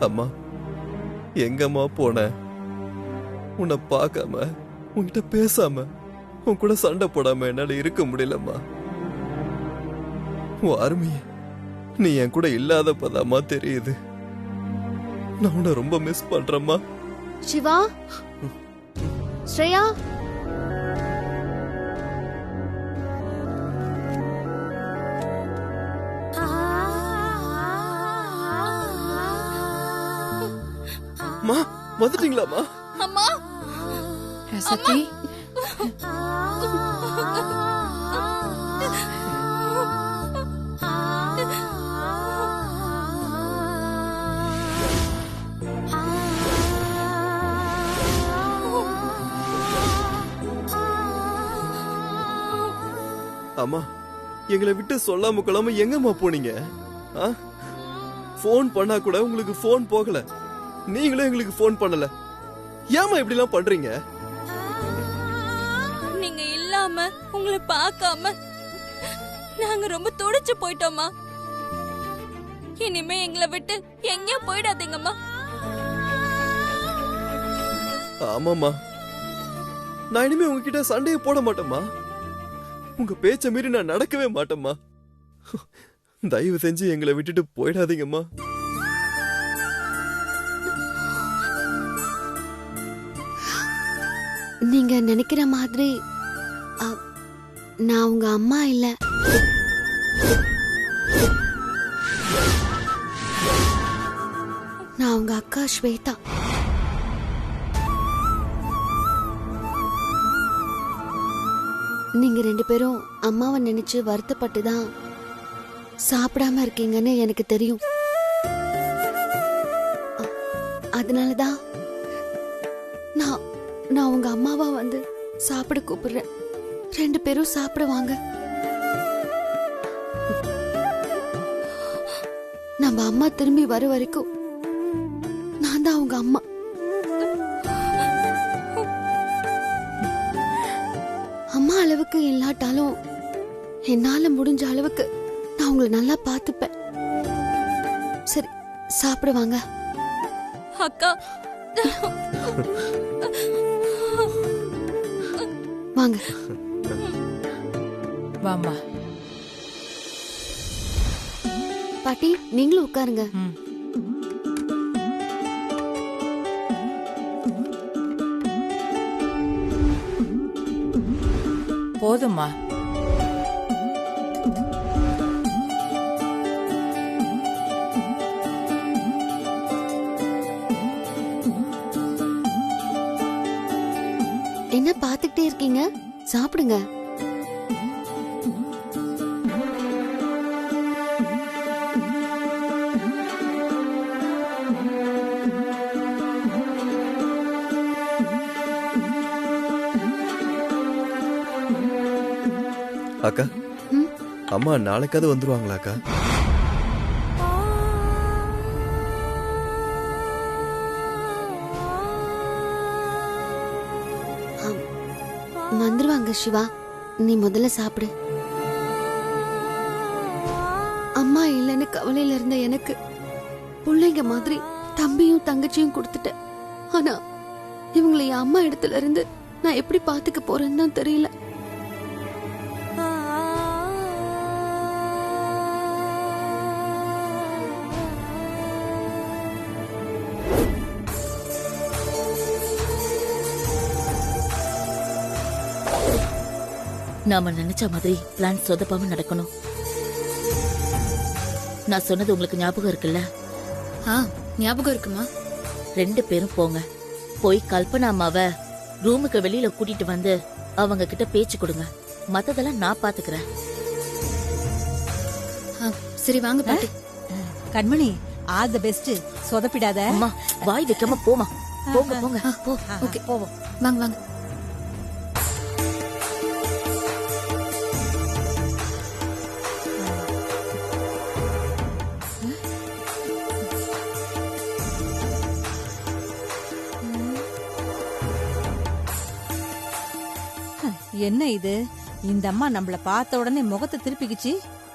அம்மா, எங்கம்மா போன? உன்னை பார்க்காம, உன்கிட்ட பேசாம, உன் கூட சண்டை போடாம என்னால இருக்க முடியலம்மா. உன் அருமைய நீ என் கூட இல்லாதப்பதாம்மா தெரியுது. நான் உன்னை ரொம்ப மிஸ் பண்றேம்மா. சிவா, ஸ்ரேயா, அம்மா வந்துட்டீங்களாம்மா? அம்மா, சத்தி, அம்மா, எங்களை விட்டு சொல்லாம கொள்ளாம எங்கம்மா போனீங்க? போன் பண்ணா கூட உங்களுக்கு போன் போகல, நீங்களும் எங்களுக்கு போன் பண்ணல. ஏமா இப்படி எல்லாம் பண்றீங்க? நீங்க இல்லாம உங்களை பார்க்காம நாங்க ரொம்ப துடிச்சு போயிட்டோமா. இனிமே எங்களை விட்டு எங்கேயும் போயிடாதீங்கம்மா. ஆமாம்மா, நான் இனிமே உங்ககிட்ட சண்டையை போட மாட்டேம்மா. உங்க பேச்ச மீறி நான் நடக்கவே மாட்டேம்மா. தயவு செஞ்சு எங்களை விட்டுட்டு போயிடாதீங்கம்மா. நீங்க நினைக்கிற மாதிரி நான் உங்க அம்மா இல்ல. நான் உங்க அக்கா ஸ்வேதா. நீங்க 2 பேரும் அம்மாவை நினைச்சு வருத்தப்பட்டு தான் சாப்பிடாம இருக்கீங்கன்னு எனக்கு தெரியும். அதனாலதான் நான் உங்க அம்மாவா வந்து சாப்பிட கூப்பிடுறேன். 2 பேரும் சாப்பிடுவாங்க. நம்ம அம்மா திரும்பி வர வரைக்கும் நான் தான் உங்க அம்மா. அம்மா அளவுக்கு இல்லாட்டாலும் என்னால முடிஞ்ச அளவுக்கு நான் உங்களை நல்லா பாத்துப்பேன். சரி, சாப்பிடுவாங்க. அக்கா, வாங்க. வாமா. பாட்டி, நீங்களும் உட்காருங்க. போதும்மா. என்ன பாத்துக்கிட்டே இருக்கீங்க? சாப்பிடுங்க. அக்கா, அம்மா நாளைக்காவது வந்துருவாங்களா அக்கா? வந்துருவாங்க சிவா. நீ முதல்ல சாப்பிடு. அம்மா இல்லைன்னு கவலையில இருந்த எனக்கு பிள்ளைங்க மாதிரி தம்பியும் தங்கச்சியும் கொடுத்துட்டேன். ஆனா இவங்களை என் அம்மா இடத்துல இருந்து நான் எப்படி பாத்துக்க போறேன்னு தான் தெரியல. நாம நினைச்ச மாதிரி பிளான் சொதப்பாம நடக்கணும். நான் சொன்னது உங்களுக்கு ஞாபகம் இருக்குல்ல? ஞாபகம் இருக்குமா? 2 பேரும் போங்க, போய் கல்பனா அம்மாவ ரூமுக்கு வெளியில கூட்டிட்டு வந்து அவங்க கிட்ட பேச்சு கொடுங்க. மத்ததெல்லாம் நான் பாத்துக்கிறேன். சரி, வாங்க பாட்டி. கண்மணி, ஆல் தி பெஸ்ட். சொதப்பிடாத. அம்மா, வாய் வைக்காம போமா. போங்க போங்க. ஓகே, போவோம். வாங்க வாங்க. என்ன இது? இந்த அம்மா நம்மள பார்த்த உடனே முகத்தை திருப்பிக்கிச்சு.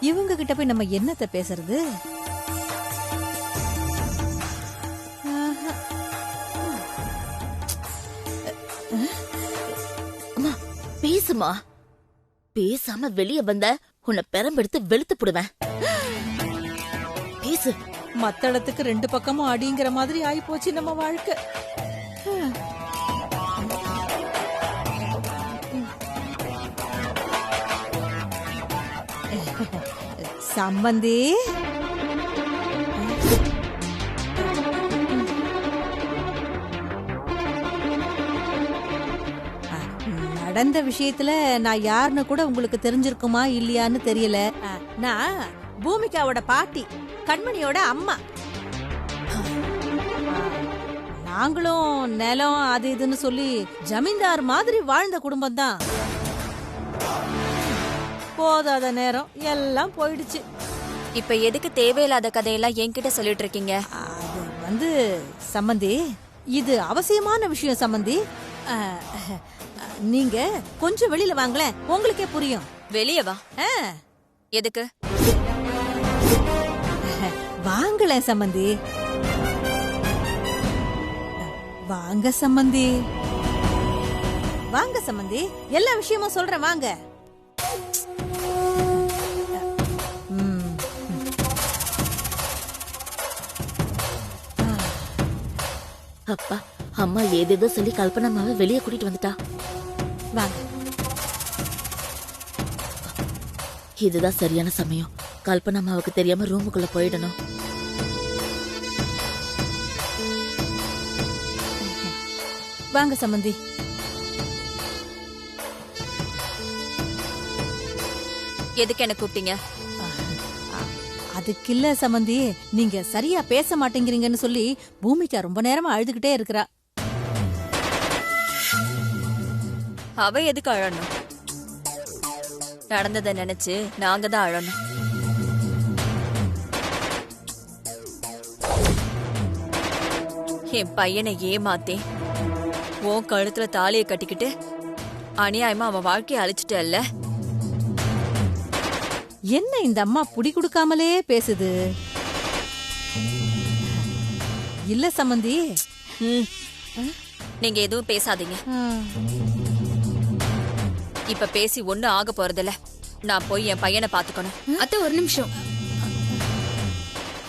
இவங்க கிட்ட போய் நம்ம என்னத்த பேசுறது? பேசுமா. பேசாம வெளிய வந்த உன்னை பெரம்பெடுத்து வெளுத்து போடுவேன். பேசு. மத்தளத்துக்கு ரெண்டு பக்கமும் அடிங்கிற மாதிரி ஆயி போச்சு நம்ம வாழ்க்கை. சம்பந்தி, நடந்த விஷயத்துல நான் யாருன்னு கூட உங்களுக்கு தெரிஞ்சிருக்குமா இல்லையான்னு தெரியல. நான் பூமிகாவோட பாட்டி, கண்மணியோட அம்மா. நாங்களும் நிலம் அது இதுன்னு சொல்லி ஜமீன்தார் மாதிரி வாழ்ந்த குடும்பம் தான். போதாத நேரம் எல்லாம் போயிடுச்சு. இப்ப எதுக்கு தேவையில்லாத கதையெல்லாம் என்கிட்ட சொல்லிட்டு இருக்கீங்க? அது சம்பந்தி, இது அவசியமான விஷயம் சம்பந்தி. நீங்க கொஞ்சம் வெளியில வாங்களேன், உங்களுக்கே புரியும். வெளிய வா. எதுக்கு? வாங்களேன் சம்பந்தி, வாங்க சம்பந்தி, வாங்க சம்பந்தி, எல்லா விஷயமும் சொல்றேன் வாங்க. அப்பா, அம்மா ஏதேதோ சொல்லி கல்பனாமாவை வெளியே கூட்டிட்டு வந்துட்டா. வாங்க. இதுதான் சரியான சமயம். கல்பனாமாவுக்கு தெரியாம ரூமுக்குள்ள போயிடணும். வாங்க சம்பந்தி. எதுக்கு என்ன கூப்பிட்டீங்க? அதுக்கு இல்ல சம்பந்தி, நீங்க சரியா பேச மாட்டேங்கிறீங்கன்னு சொல்லி பூமிகா ரொம்ப நேரமா அழுதுகிட்டே இருக்கிறா. அவ எதுக்கு அழணும்? நடந்ததை நினைச்சு நாங்க தான் அழணும். என் பையனை ஏமாத்தே உன் கழுத்துல தாலியை கட்டிக்கிட்டு அநியாயமா அவன் வாழ்க்கையை அழிச்சிட்டல்ல. என்ன இந்த அம்மா புடி கொடுக்காமலே பேசுது? இல்ல சம்பந்தி, நீங்க எதுவும் பேசாதீங்க. இப்ப பேசி ஒண்ணு ஆக போறதில்ல. நான் போய் என் பையனை பாத்துக்கணும். அத்தை ஒரு நிமிஷம்.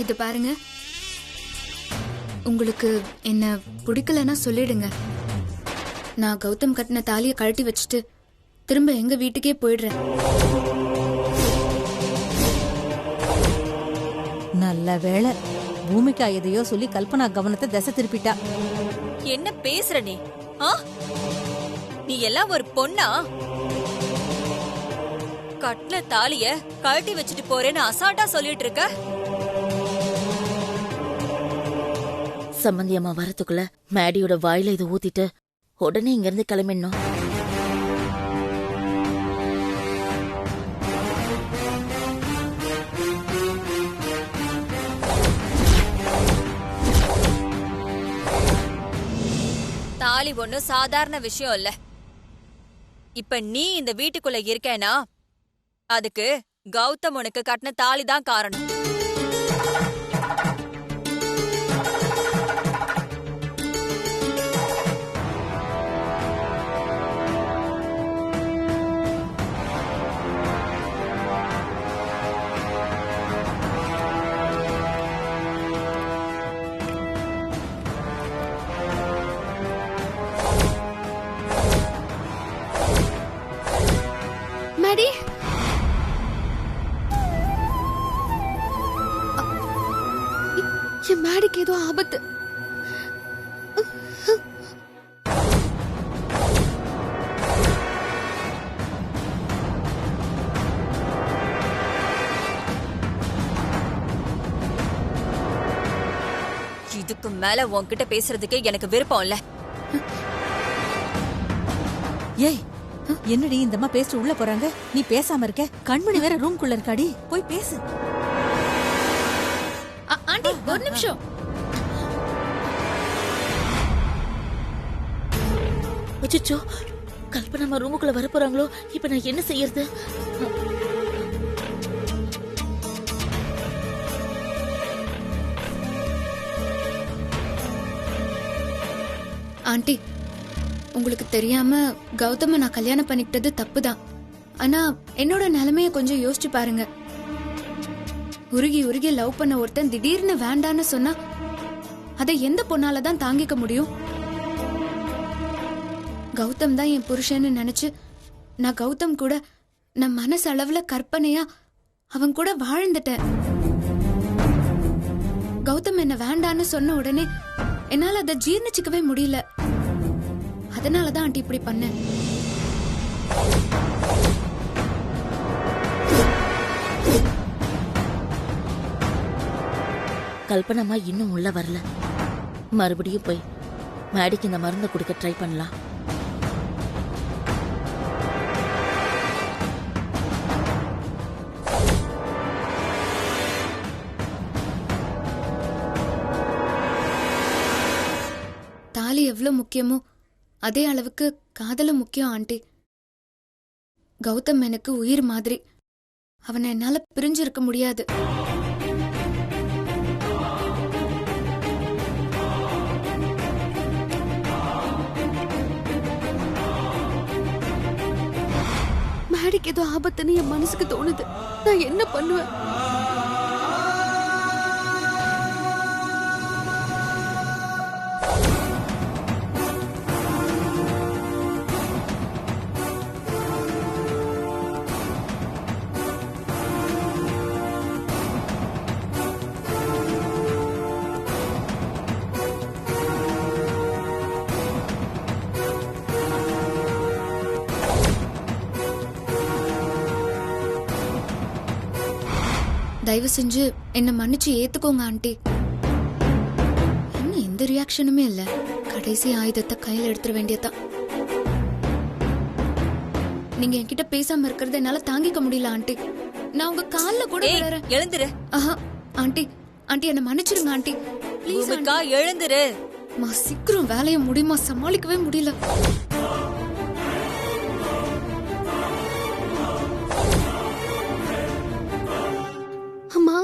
இது பாருங்க, உங்களுக்கு என்ன பிடிக்கலன்னா சொல்லிடுங்க. நான் கௌதம் கட்டின தாலியை கழட்டி வச்சுட்டு திரும்ப எங்க வீட்டுக்கே போயிடுறேன். நல்ல வேளை, பூமிகா எதையோ சொல்லி கல்பனா கவனத்தை திசை திருப்பிட்டா. என்ன பேசுற நீ? நீ எல்லாம் ஒரு பொண்ணா? கட்டின தாலிய கழட்டி வச்சுட்டு போறேன்னு அசால்ட்டா சொல்லிட்டு இருக்க. சம்பந்தி அம்மா வரத்துக்குள்ள மேடியோட வாயில இதை ஊத்திட்டு உடனே இங்க இருந்து கிளம்பிடணும். தாலி ஒண்ணு சாதாரண விஷயம் இல்ல. இப்ப நீ இந்த வீட்டுக்குள்ள இருக்கேனா அதுக்கு கௌதம் உனக்கு கட்டின தாலி தான் காரணம். மேடி, என் மேடிக்கு ஏதோ ஆபத்து. இதுக்கு மேல உன்கிட்ட பேசுறதுக்கு எனக்கு விருப்பம் இல்ல. ஏய், என்னடி இந்த அம்மா பேசிட்டு உள்ள போறாங்க, நீ பேசாம இருக்க? கண்மணி வேற ரூம்குள்ள இருக்காடி, போய் பேசு. ஆண்டி ஒரு நிமிஷம். அச்சோ, கல்பனா ரூமுக்குள்ள வர போறாங்களோ? இப்ப நான் என்ன செய்யறது? ஆண்டி, உங்களுக்கு தெரியாம கௌதம நான் கல்யாணம் பண்ணிக்கிட்டது தப்புதான். ஆனா என்னோட நிலைமைய கொஞ்சம் யோசிச்சு பாருங்க. உருகி உருகி லவ் பண்ண ஒருத்தன் திடீர்னு வேண்டான்னு சொன்னா அதை எந்த பொண்ணால தான் தாங்கிக்க முடியும்? கௌதம் தான் என் புருஷன்னு நினைச்சு நான் கௌதம் கூட நான் மனசளவுல கற்பனையா அவன் கூட வாழ்ந்துட்டேன். கௌதம் என்ன வேண்டான்னு சொன்ன உடனே என்னால அதை ஜீர்ணிச்சுக்கவே முடியல. அதனாலதான் ஆண்டி இப்படி பண்ணேன். கல்பனாமா இன்னும் உள்ள வரல. மறுபடியும் போய் மேடிக்கு இந்த மருந்தை கொடுக்க ட்ரை பண்ணலாம். தாலி எவ்வளவு முக்கியமோ அதே அளவுக்கு காதலும் முக்கியம் ஆண்டி. கௌதம் எனக்கு உயிர் மாதிரி. அவனை என்னால பிரிஞ்சிருக்க முடியாது. மேடிக்கு ஏதோ ஆபத்துன்னு என் மனசுக்கு தோணுது. நான் என்ன பண்ணுவேன்? தயவு செஞ்சு என்ன மன்னிச்சு ஏத்துக்கோங்க ஆண்டி. இன்னும் எந்த ரியாக்ஷனுமே இல்ல. கடைசி ஆயுதத்தை கையில எடுத்துட வேண்டியதான். நீங்க என்கிட்ட பேசாம இருக்கிறத என்னால தாங்கிக்க முடியல ஆண்டி. நான் உங்க கால்ல கூட விழறேன். எழுந்துரு. ஆஹா ஆண்டி, ஆண்டி என்ன மன்னிச்சிருங்க ஆண்டி. ப்ளீஸ் பூமிகா, எழுந்துரு. சீக்கிரம் வேலையை முடியுமா? சமாளிக்கவே முடியல. அம்மா,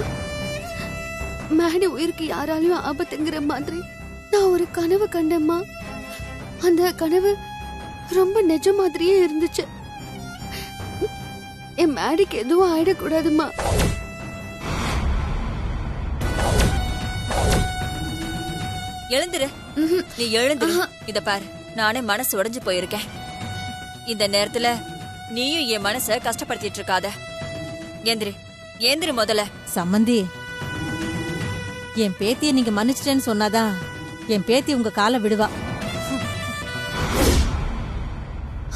மேடி உயிருக்கு யாராலையும் ஆபத்துங்கிற மாதிரி நான் ஒரு கனவு கண்டேம்மா. அந்த கனவு ரொம்ப நிஜ மாதிரியே இருந்துச்சு. என் மேடிக்கு எதுவும் ஆயிடக்கூடாதுமா. எழுந்துரு. நீ எழுந்துரு. இத பாரு, நானே மனசு உடைஞ்சு போயிருக்கேன். இந்த நேரத்துல நீயும் என் மனச கஷ்டப்படுத்திட்டு இருக்காத. எந்திரி, ஏந்திரி முதல்ல. சம்மந்தி, என் பேத்திய நீங்க மன்னிச்சிட்டேன்னு சொன்னாதான் என் பேத்தி உங்க காலை விடுவா.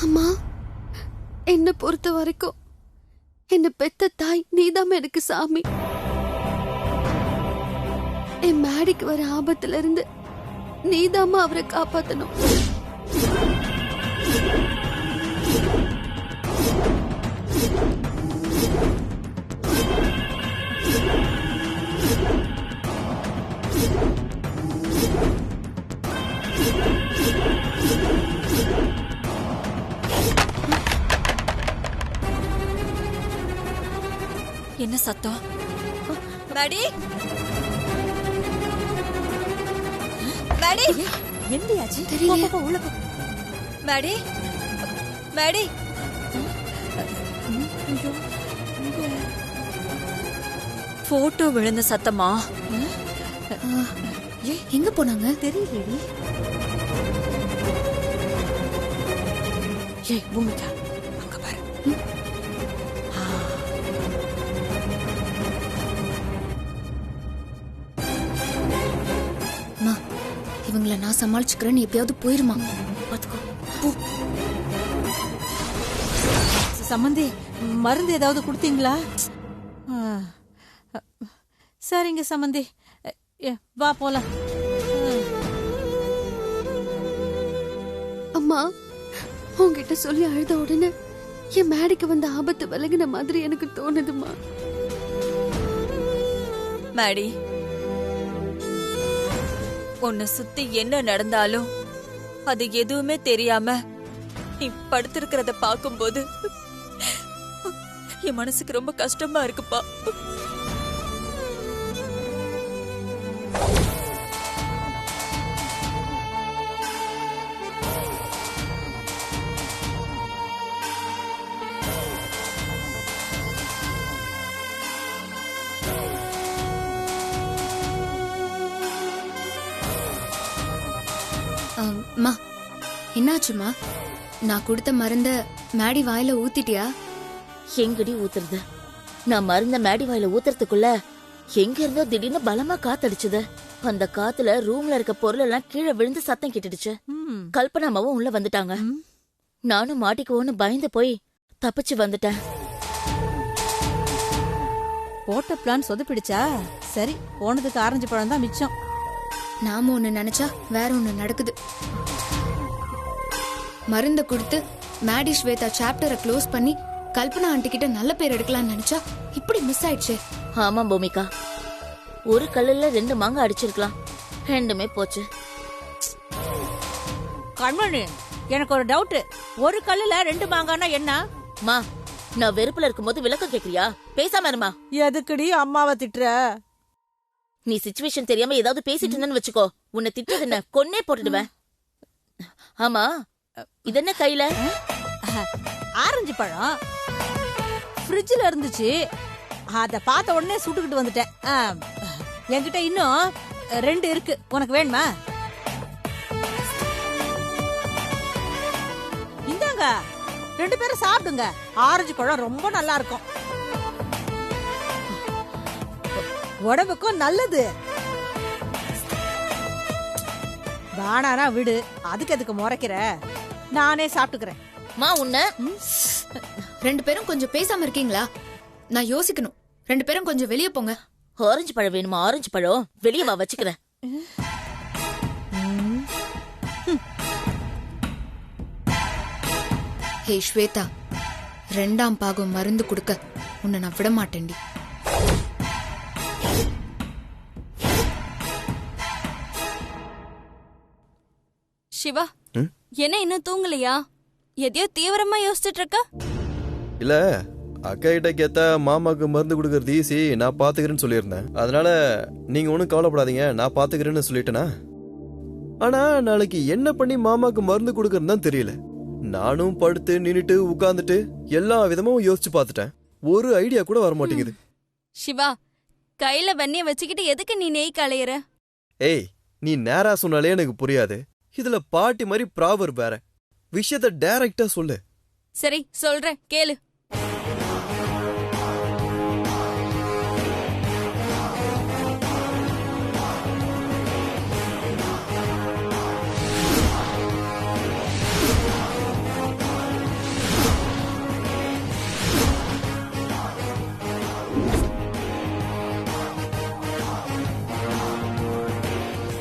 அம்மா, என்ன பொறுத்த வரைக்கும் என்ன பெத்த தாய் நீதாம எனக்கு சாமி. என் மேடிக்கு வர ஆபத்துல இருந்து நீதாம அவரை காப்பாத்தணும். என்ன சத்தம்? மேடி, மேடி, என்னையாச்சு? தெரியல. மேடி, மேடி. போட்டோ விழுந்த சத்தமா? எங்க போனாங்க? தெரியலடி. ஏய் பூமிகா, அங்க பாரு. இவங்களை நான் சமாளிச்சுக்கிறேன். எப்பயாவது போயிருமா? பாத்துக்கோ. சம்மந்தி, மருந்து ஏதாவது கொடுத்தீங்களா? சரிங்க சம்மந்தி, வா போலாம். அம்மா, உங்ககிட்ட சொல்லி அழுத உடனே என் மேடிக்கு வந்த ஆபத்து விலகின மாதிரி எனக்கு தோணுதுமா. மேடி, உன்னை சுத்தி என்ன நடந்தாலும் அது எதுவுமே தெரியாம நீ படுத்திருக்கிறத பாக்கும்போது என் மனசுக்கு ரொம்ப கஷ்டமா இருக்குப்பா. என்னாச்சுமா? நான் கொடுத்த மருந்த மேடி வாயில ஊத்திட்டியா? எங்கடி ஊத்துறது? நான் மருந்த மேடி வாயில ஊத்துறதுக்குள்ள எங்க இருந்தோ திடீர்னு பலமா காத்தடிச்சது. அந்த காத்துல ரூம்ல இருக்க பொருள் எல்லாம் கீழே விழுந்து சத்தம் கேட்டுடுச்சு. கல்பனாமாவும் உள்ள வந்துட்டாங்க. நானும் மாட்டிக்குவோன்னு பயந்து போய் தப்பிச்சு வந்துட்டேன். போட்ட பிளான் சொதப்பிடுச்சா? சரி, போனதுக்கு ஆரஞ்சு பழம் தான் மிச்சம். நாம ஒண்ணு நினைச்சா வேற ஒண்ணு நடக்குது. மருந்த கொடுத்து மேடி ஸ்வேதா சாப்டரை க்ளோஸ் பண்ணி கல்பனா ஆண்டி கிட்ட நல்ல பேர் எடுக்கலாம்னு நினைச்சா இப்படி மிஸ் ஆயிடுச்சு. ஆமா பூமிகா, ஒரு கல்லுல 2 மாங்க அடிச்சிருக்கலாம், ரெண்டுமே போச்சு. கண்மணி, எனக்கு ஒரு டவுட். ஒரு கல்லுல 2 மாங்கானா என்ன? மா, நான் வெறுப்புல இருக்கும்போது விளக்கம் கேக்குறியா? பேசாம இருமா. எதுக்குடி அம்மாவை திட்டுற? நீ சிச்சுவேஷன் தெரியாம ஏதாவது பேசிட்டு இருந்தேன்னு வச்சுக்கோ, உன்னை திட்டது என்ன கொன்னே போட்டுடுவேன். ஆமா, இது என்ன கையில? ஆரஞ்சு பழம் ஃப்ரிட்ஜ்ல இருந்துச்சு, அத பார்த்த உடனே சுட்டுக்கிட்டு வந்துட்டேன். என்கிட்ட இன்னும் 2 இருக்கு, உனக்கு வேணுமா? இந்தாங்க, 2 பேரும் சாப்பிடுங்க. ஆரஞ்சு பழம் ரொம்ப நல்லா இருக்கும், உடம்புக்கும் நல்லது. வானானா விடு, அதுக்கு எதுக்கு முறைக்கிற? நானே சாப்பிட்டுக்கிறேன். மா, உன்ன 2 பேரும் கொஞ்சம் பேசாம இருக்கீங்களா? நான் யோசிக்கணும். 2 பேரும் கொஞ்சம் வெளியே போங்க. ஆரஞ்சு பழம் வேணுமா? ஆரஞ்சு பழம் வெளியே வா, வச்சுக்கிறேன். ஹே ஸ்வேதா, 2ஆம் பாகம் மருந்து கொடுக்க உன்னை நான் விட மாட்டேன்டி. சிவா, என்ன இன்னும் தூங்கலையா? எதையோ தீவிரமா யோசிச்சுட்டு இருக்க? இல்ல, அக்கா கிட்ட கேத்தா மாமாக்கு மருந்து கொடுக்கறது ஈஸி, நான் பாத்துக்கிறேன்னு சொல்லியிருந்தேன். அதனால நீங்க ஒன்றும் கவலைப்படாதீங்க, நான் பாத்துக்கிறேன்னு சொல்லிட்டேனா. ஆனா நாளைக்கு என்ன பண்ணி மாமாக்கு மருந்து கொடுக்கறதுன்னு தான் தெரியல. நானும் படுத்து நின்னுட்டு உட்கார்ந்துட்டு எல்லா விதமும் யோசிச்சு பார்த்துட்டேன். ஒரு ஐடியா கூட வர மாட்டேங்குது. சிவா, கையில வெண்ணெய வச்சுக்கிட்டு எதுக்கு நீ நெய் களையற? ஏய், நீ நேரா சொன்னாலே எனக்கு புரியாது. இதுல பாட்டி மாதிரி ப்ராவர் வேற. விஷயத்த டைரக்டா சொல்லு. சரி, சொல்றேன், கேளு.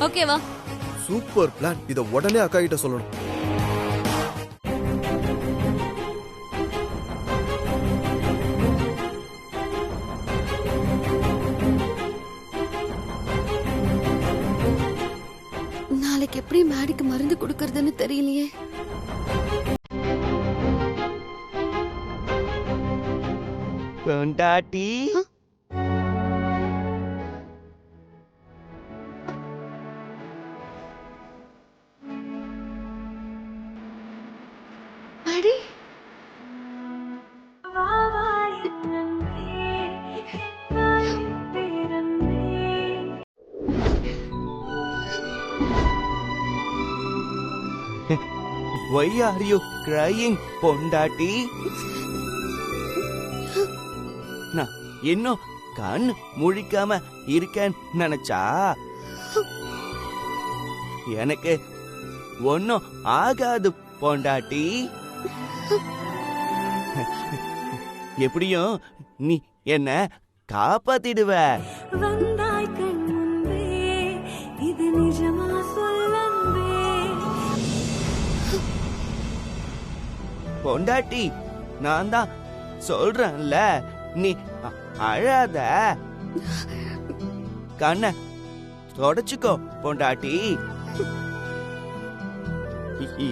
ஓகேவா? Super plan. இத உடனே அக்கா கிட்ட சொல்லணும். நாளைக்கு எப்படி மேடிக்கு மருந்து கொடுக்கறதுன்னு தெரியலையே. பொண்டாட்டி, Maddy, why are you crying, பொண்டாட்டி? நான் இன்னும் கண் முழிக்காம இருக்கேன்னு நினைச்சா எனக்கு ஒன்னும் ஆகாது பொண்டாட்டி. எப்படியும் நீ என்ன காப்பாத்திடுவ. பொண்டாட்டி, நான் தான் சொல்றேன்ல, நீ அழாத. கண்ண தொடச்சுக்கோ பொண்டாட்டி.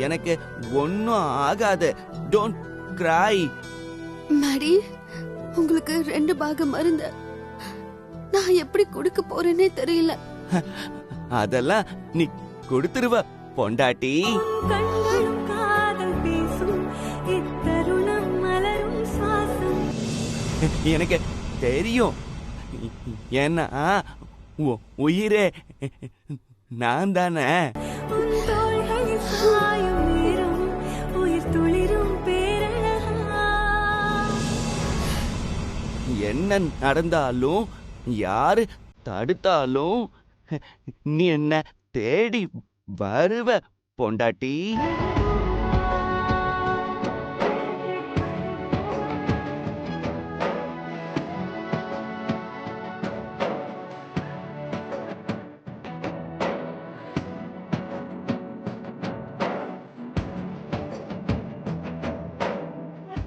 எனக்கு ஒன்னும் ஆகாது. டோன்ட் கிரை. மேடி, உங்களுக்கு 2 பாகம் மருந்து நான் எப்படி கொடுக்க போறேனே தெரியல. அதெல்லாம் நீ கொடுத்துருவ பொண்டாட்டி. எனக்கு தெரியும். ஏன்னா உயிரே நான் தானே. என்ன நடந்தாலும் யாரு தடுத்தாலும் நீ என்ன தேடி வருவ பொண்டாட்டி.